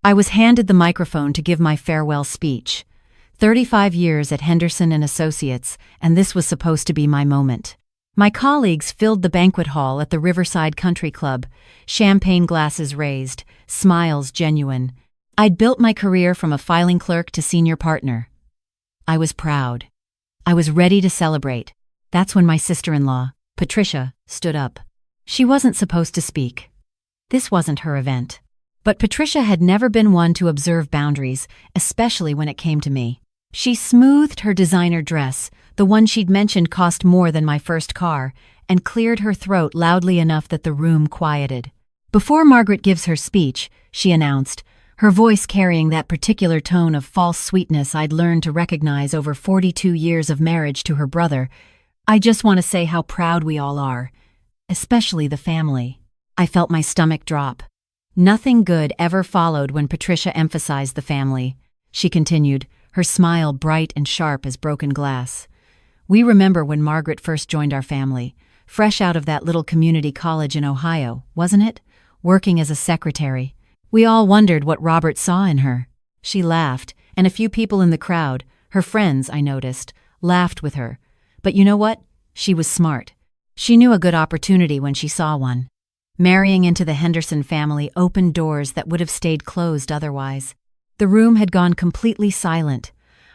I was handed the microphone to give my farewell speech. 35 years at Henderson and Associates, and this was supposed to be my moment. My colleagues filled the banquet hall at the Riverside Country Club, champagne glasses raised, smiles genuine. I'd built my career from a filing clerk to senior partner. I was proud. I was ready to celebrate. That's when my sister-in-law, Patricia, stood up. She wasn't supposed to speak. This wasn't her event. But Patricia had never been one to observe boundaries, especially when it came to me. She smoothed her designer dress, the one she'd mentioned cost more than my first car, and cleared her throat loudly enough that the room quieted. "Before Margaret gives her speech," she announced, her voice carrying that particular tone of false sweetness I'd learned to recognize over 42 years of marriage to her brother, "I just want to say how proud we all are, especially the family." I felt my stomach drop. Nothing good ever followed when Patricia emphasized the family. She continued, her smile bright and sharp as broken glass. "We remember when Margaret first joined our family, fresh out of that little community college in Ohio, wasn't it? Working as a secretary. We all wondered what Robert saw in her." She laughed, and a few people in the crowd, her friends, I noticed, laughed with her. But you know what? She was smart. She knew a good opportunity when she saw one. Marrying into the Henderson family opened doors that would have stayed closed otherwise. The room had gone completely silent.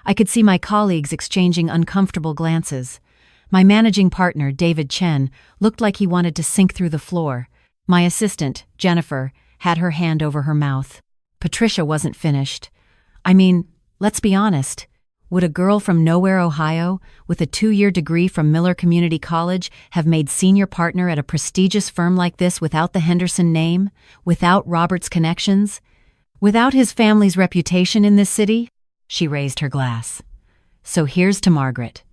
I could see my colleagues exchanging uncomfortable glances. My managing partner, David Chen, looked like he wanted to sink through the floor. My assistant, Jennifer, had her hand over her mouth. Patricia wasn't finished. I mean, let's be honest. Would a girl from nowhere, Ohio, with a 2-year degree from Miller Community College have made senior partner at a prestigious firm like this without the Henderson name, without Robert's connections, without his family's reputation in this city? She raised her glass. So here's to Margaret.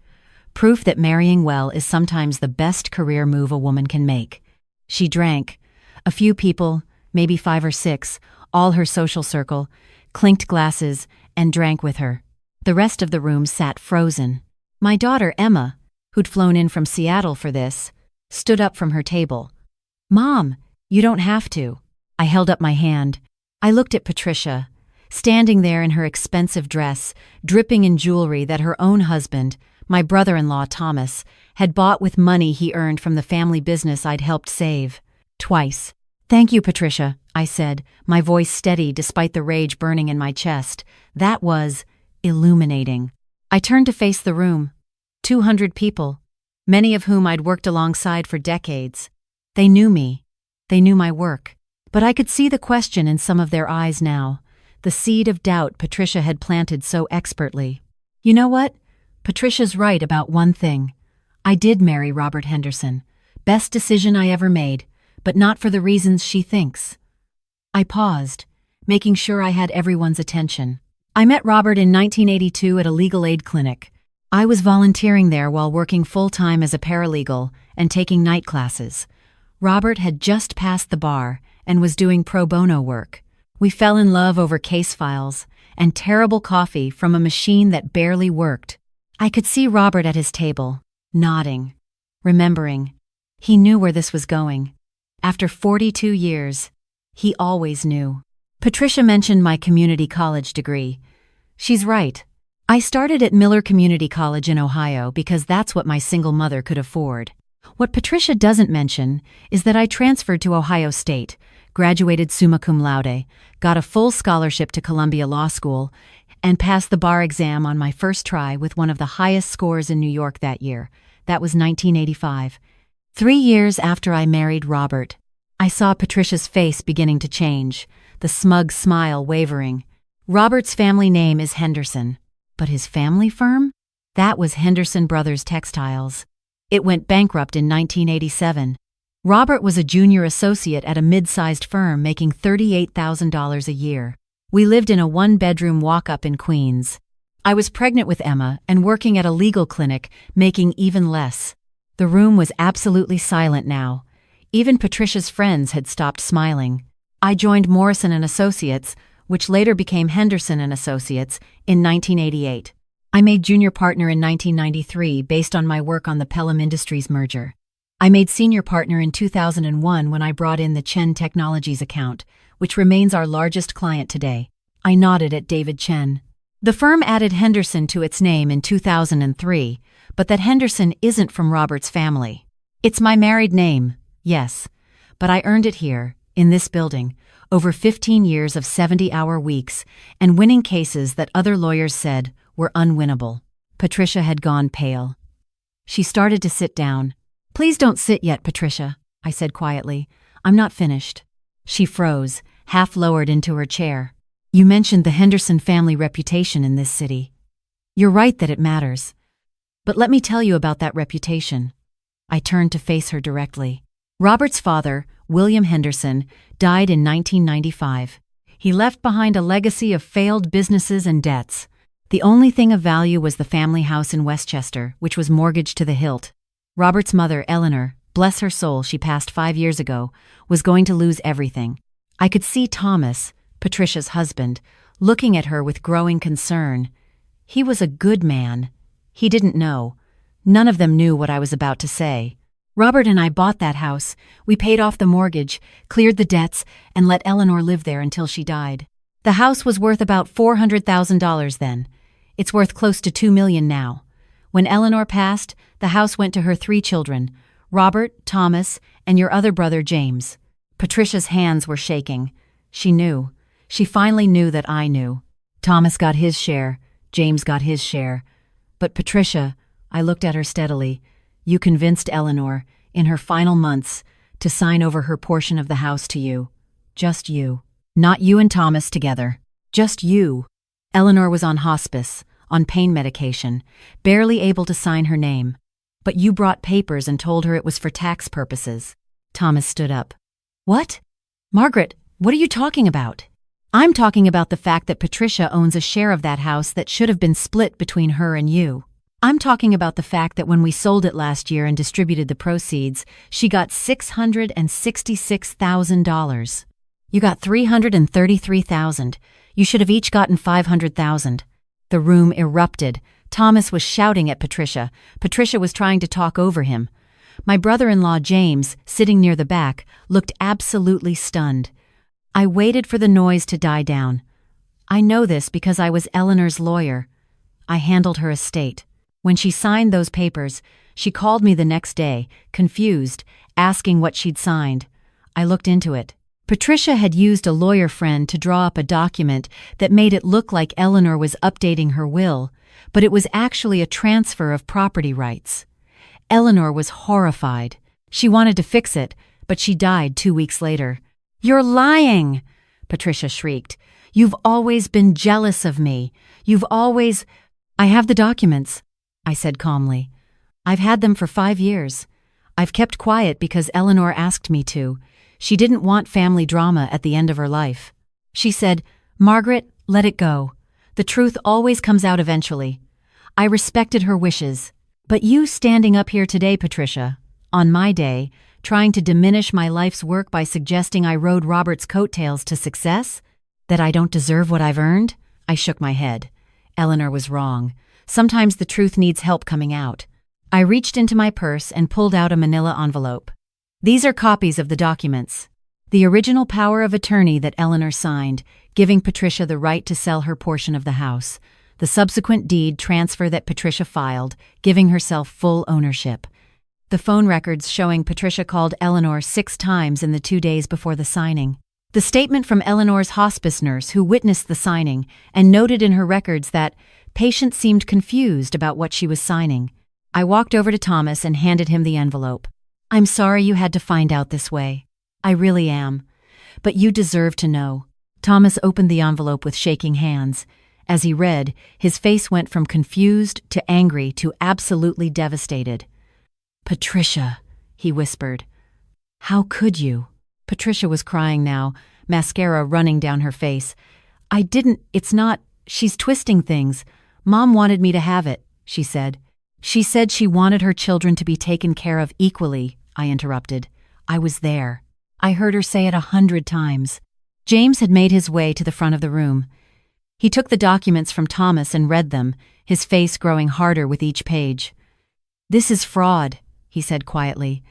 Proof that marrying well is sometimes the best career move a woman can make. She drank. A few people, maybe 5 or 6, all her social circle, clinked glasses and drank with her. The rest of the room sat frozen. My daughter, Emma, who'd flown in from Seattle for this, stood up from her table. "Mom, you don't have to." I held up my hand. I looked at Patricia, standing there in her expensive dress, dripping in jewelry that her own husband, my brother-in-law Thomas, had bought with money he earned from the family business I'd helped save. Twice. "Thank you, Patricia," I said, my voice steady despite the rage burning in my chest. That was illuminating. I turned to face the room. 200 people, many of whom I'd worked alongside for decades. They knew me. They knew my work. But I could see the question in some of their eyes now, the seed of doubt Patricia had planted so expertly. You know what? Patricia's right about one thing. I did marry Robert Henderson. Best decision I ever made, but not for the reasons she thinks. I paused, making sure I had everyone's attention. I met Robert in 1982 at a legal aid clinic. I was volunteering there while working full-time as a paralegal and taking night classes. Robert had just passed the bar and was doing pro bono work. We fell in love over case files and terrible coffee from a machine that barely worked. I could see Robert at his table, nodding, remembering. He knew where this was going. After 42 years, he always knew. Patricia mentioned my community college degree. She's right. I started at Miller Community College in Ohio because that's what my single mother could afford. What Patricia doesn't mention is that I transferred to Ohio State, graduated summa cum laude, got a full scholarship to Columbia Law School, and passed the bar exam on my first try with one of the highest scores in New York that year. That was 1985. 3 years after I married Robert, I saw Patricia's face beginning to change, the smug smile wavering. Robert's family name is Henderson, but his family firm? That was Henderson Brothers Textiles. It went bankrupt in 1987. Robert was a junior associate at a mid-sized firm making $38,000 a year. We lived in a 1-bedroom walk-up in Queens. I was pregnant with Emma and working at a legal clinic, making even less. The room was absolutely silent now. Even Patricia's friends had stopped smiling. I joined Morrison & Associates, which later became Henderson & Associates, in 1988. I made junior partner in 1993 based on my work on the Pelham Industries merger. I made senior partner in 2001 when I brought in the Chen Technologies account, which remains our largest client today. I nodded at David Chen. The firm added Henderson to its name in 2003, but that Henderson isn't from Robert's family. It's my married name, yes, but I earned it here, in this building, over 15 years of 70-hour weeks and winning cases that other lawyers said were unwinnable. Patricia had gone pale. She started to sit down. "Please don't sit yet, Patricia," I said quietly. "I'm not finished." She froze, half lowered into her chair. "You mentioned the Henderson family reputation in this city. You're right that it matters. But let me tell you about that reputation." I turned to face her directly. Robert's father, William Henderson, died in 1995. He left behind a legacy of failed businesses and debts. The only thing of value was the family house in Westchester, which was mortgaged to the hilt. Robert's mother, Eleanor, bless her soul, she passed 5 years ago, was going to lose everything. I could see Thomas, Patricia's husband, looking at her with growing concern. He was a good man. He didn't know. None of them knew what I was about to say. Robert and I bought that house. We paid off the mortgage, cleared the debts, and let Eleanor live there until she died. The house was worth about $400,000 then. It's worth close to $2 million now. When Eleanor passed, the house went to her 3 children, Robert, Thomas, and your other brother, James. Patricia's hands were shaking. She knew. She finally knew that I knew. Thomas got his share. James got his share. But Patricia, I looked at her steadily, you convinced Eleanor, in her final months, to sign over her portion of the house to you. Just you. Not you and Thomas together. Just you. Eleanor was on hospice, on pain medication, barely able to sign her name. But you brought papers and told her it was for tax purposes. Thomas stood up. What? Margaret, what are you talking about? I'm talking about the fact that Patricia owns a share of that house that should have been split between her and you. I'm talking about the fact that when we sold it last year and distributed the proceeds, she got $666,000. You got $333,000. You should have each gotten $500,000. The room erupted. Thomas was shouting at Patricia. Patricia was trying to talk over him. My brother-in-law, James, sitting near the back, looked absolutely stunned. I waited for the noise to die down. I know this because I was Eleanor's lawyer. I handled her estate. When she signed those papers, she called me the next day, confused, asking what she'd signed. I looked into it. Patricia had used a lawyer friend to draw up a document that made it look like Eleanor was updating her will, but it was actually a transfer of property rights. Eleanor was horrified. She wanted to fix it, but she died 2 weeks later. "You're lying!" Patricia shrieked. "You've always been jealous of me. You've always—" "I have the documents," I said calmly. "I've had them for 5 years. I've kept quiet because Eleanor asked me to. She didn't want family drama at the end of her life. She said, 'Margaret, let it go. The truth always comes out eventually.' I respected her wishes. But you standing up here today, Patricia, on my day, trying to diminish my life's work by suggesting I rode Robert's coattails to success? That I don't deserve what I've earned?" I shook my head. Eleanor was wrong. Sometimes the truth needs help coming out. I reached into my purse and pulled out a manila envelope. These are copies of the documents. The original power of attorney that Eleanor signed, giving Patricia the right to sell her portion of the house. The subsequent deed transfer that Patricia filed, giving herself full ownership. The phone records showing Patricia called Eleanor 6 times in the 2 days before the signing. The statement from Eleanor's hospice nurse who witnessed the signing and noted in her records that patient seemed confused about what she was signing. I walked over to Thomas and handed him the envelope. "I'm sorry you had to find out this way. I really am. But you deserve to know." Thomas opened the envelope with shaking hands. As he read, his face went from confused to angry to absolutely devastated. "Patricia," he whispered. "How could you?" Patricia was crying now, mascara running down her face. It's not, she's twisting things. Mom wanted me to have it," she said. "She said she wanted her children to be taken care of equally," I interrupted. "I was there. I heard her say it 100 times." James had made his way to the front of the room. He took the documents from Thomas and read them, his face growing harder with each page. "This is fraud," he said quietly.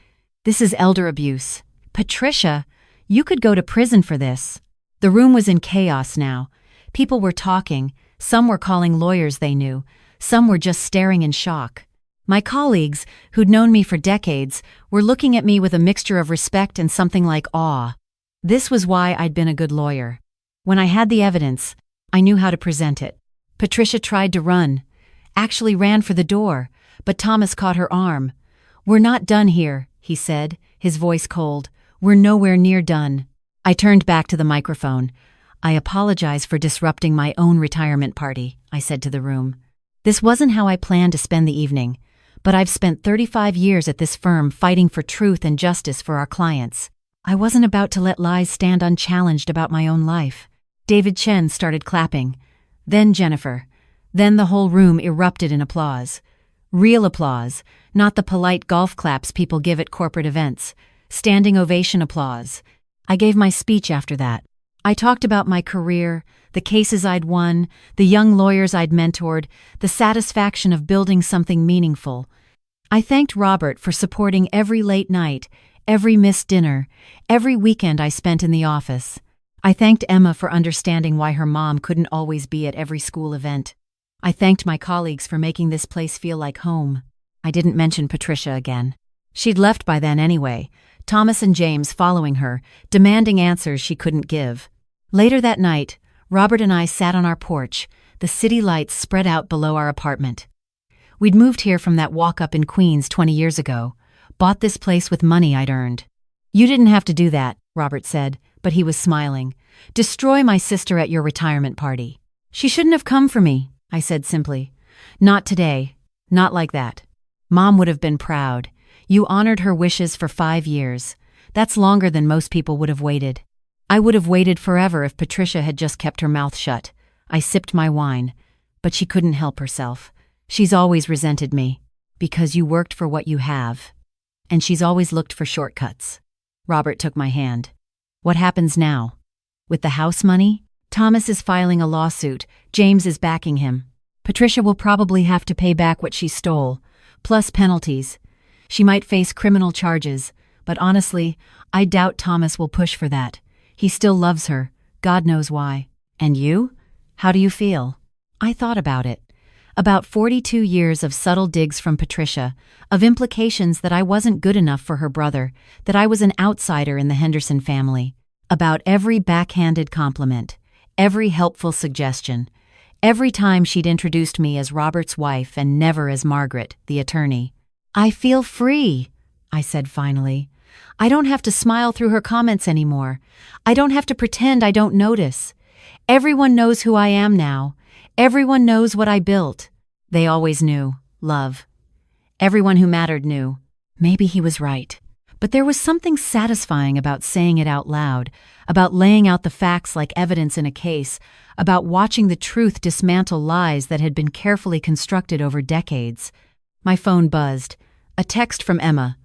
"This is elder abuse. Patricia, you could go to prison for this." The room was in chaos now. People were talking, some were calling lawyers they knew, some were just staring in shock. My colleagues, who'd known me for decades, were looking at me with a mixture of respect and something like awe. This was why I'd been a good lawyer. When I had the evidence, I knew how to present it. Patricia tried to run, actually ran for the door, but Thomas caught her arm. "We're not done here," he said, his voice cold. "We're nowhere near done." I turned back to the microphone. "I apologize for disrupting my own retirement party," I said to the room. "This wasn't how I planned to spend the evening, but I've spent 35 years at this firm fighting for truth and justice for our clients. I wasn't about to let lies stand unchallenged about my own life." David Chen started clapping. Then Jennifer. Then the whole room erupted in applause. Real applause, not the polite golf claps people give at corporate events. Standing ovation applause. I gave my speech after that. I talked about my career, the cases I'd won, the young lawyers I'd mentored, the satisfaction of building something meaningful. I thanked Robert for supporting every late night, every missed dinner, every weekend I spent in the office. I thanked Emma for understanding why her mom couldn't always be at every school event. I thanked my colleagues for making this place feel like home. I didn't mention Patricia again. She'd left by then anyway, Thomas and James following her, demanding answers she couldn't give. Later that night, Robert and I sat on our porch, the city lights spread out below our apartment. We'd moved here from that walk-up in Queens 20 years ago, bought this place with money I'd earned. "You didn't have to do that," Robert said, but he was smiling. "Destroy my sister at your retirement party." "She shouldn't have come for me," I said simply. "Not today. Not like that. Mom would have been proud. You honored her wishes for 5 years. That's longer than most people would have waited. I would have waited forever if Patricia had just kept her mouth shut." I sipped my wine, but she couldn't help herself. "She's always resented me, because you worked for what you have. And she's always looked for shortcuts." Robert took my hand. "What happens now? With the house money? Thomas is filing a lawsuit. James is backing him. Patricia will probably have to pay back what she stole, plus penalties. She might face criminal charges, but honestly, I doubt Thomas will push for that. He still loves her, God knows why. And you? How do you feel?" I thought about it. About 42 years of subtle digs from Patricia, of implications that I wasn't good enough for her brother, that I was an outsider in the Henderson family. About every backhanded compliment, every helpful suggestion, every time she'd introduced me as Robert's wife and never as Margaret, the attorney. "I feel free," I said finally. "I don't have to smile through her comments anymore. I don't have to pretend I don't notice. Everyone knows who I am now. Everyone knows what I built." They always knew. Love. Everyone who mattered knew. Maybe he was right. But there was something satisfying about saying it out loud, about laying out the facts like evidence in a case, about watching the truth dismantle lies that had been carefully constructed over decades. My phone buzzed. A text from Emma.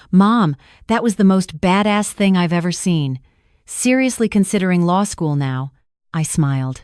"Mom, that was the most badass thing I've ever seen. Seriously considering law school now." I smiled.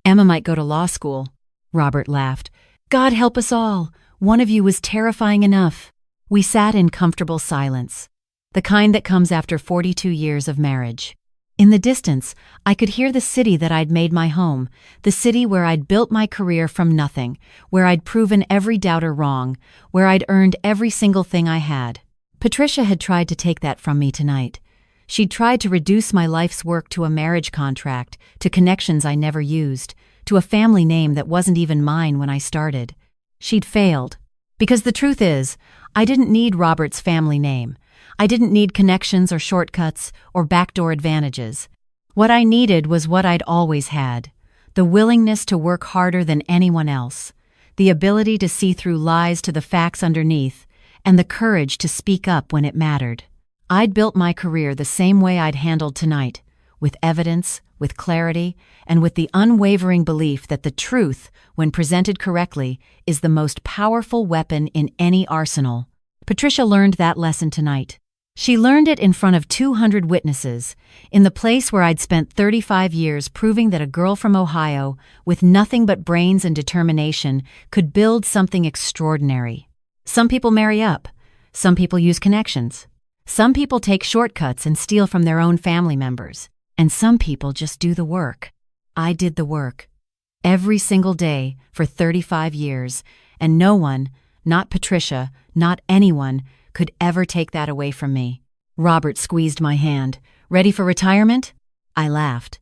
"Emma might go to law school." Robert laughed. "God help us all. One of you was terrifying enough." We sat in comfortable silence, the kind that comes after 42 years of marriage. In the distance, I could hear the city that I'd made my home, the city where I'd built my career from nothing, where I'd proven every doubter wrong, where I'd earned every single thing I had. Patricia had tried to take that from me tonight. She'd tried to reduce my life's work to a marriage contract, to connections I never used, to a family name that wasn't even mine when I started. She'd failed. Because the truth is, I didn't need Robert's family name. I didn't need connections or shortcuts or backdoor advantages. What I needed was what I'd always had, the willingness to work harder than anyone else, the ability to see through lies to the facts underneath, and the courage to speak up when it mattered. I'd built my career the same way I'd handled tonight, with evidence, with clarity, and with the unwavering belief that the truth, when presented correctly, is the most powerful weapon in any arsenal. Patricia learned that lesson tonight. She learned it in front of 200 witnesses, in the place where I'd spent 35 years proving that a girl from Ohio, with nothing but brains and determination, could build something extraordinary. Some people marry up. Some people use connections. Some people take shortcuts and steal from their own family members. And some people just do the work. I did the work. Every single day for 35 years, and no one, not Patricia, not anyone, could ever take that away from me. Robert squeezed my hand. Ready for retirement? I laughed.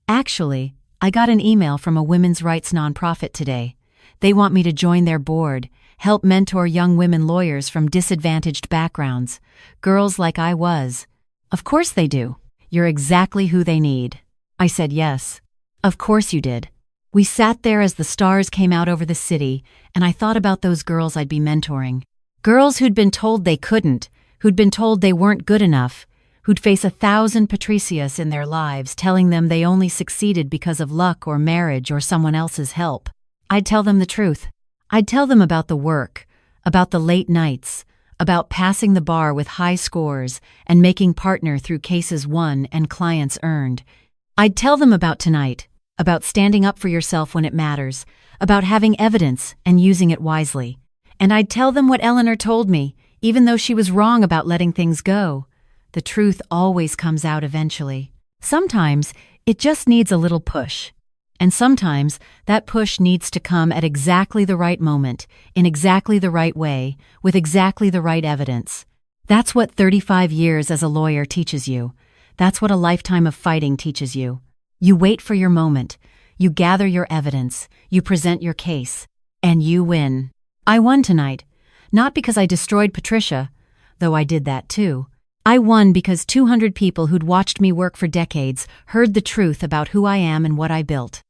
Actually, I got an email from a women's rights nonprofit today. They want me to join their board, help mentor young women lawyers from disadvantaged backgrounds, girls like I was. Of course they do. You're exactly who they need. I said yes. Of course you did. We sat there as the stars came out over the city, and I thought about those girls I'd be mentoring. Girls who'd been told they couldn't, who'd been told they weren't good enough, who'd face 1,000 Patricias in their lives telling them they only succeeded because of luck or marriage or someone else's help. I'd tell them the truth. I'd tell them about the work, about the late nights, about passing the bar with high scores and making partner through cases won and clients earned. I'd tell them about tonight, about standing up for yourself when it matters, about having evidence and using it wisely. And I'd tell them what Eleanor told me, even though she was wrong about letting things go. The truth always comes out eventually. Sometimes it just needs a little push. And sometimes that push needs to come at exactly the right moment, in exactly the right way, with exactly the right evidence. That's what 35 years as a lawyer teaches you. That's what a lifetime of fighting teaches you. You wait for your moment, you gather your evidence, you present your case, and you win. I won tonight, not because I destroyed Patricia, though I did that too. I won because 200 people who'd watched me work for decades heard the truth about who I am and what I built.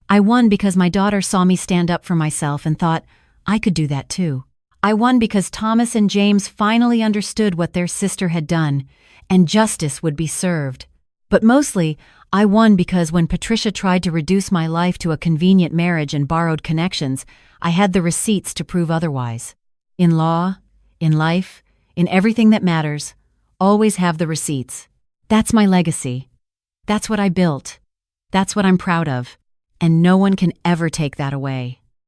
I won because my daughter saw me stand up for myself and thought, I could do that too. I won because Thomas and James finally understood what their sister had done, and justice would be served. But mostly, I won because when Patricia tried to reduce my life to a convenient marriage and borrowed connections, I had the receipts to prove otherwise. In law, in life, in everything that matters, always have the receipts. That's my legacy. That's what I built. That's what I'm proud of. And no one can ever take that away.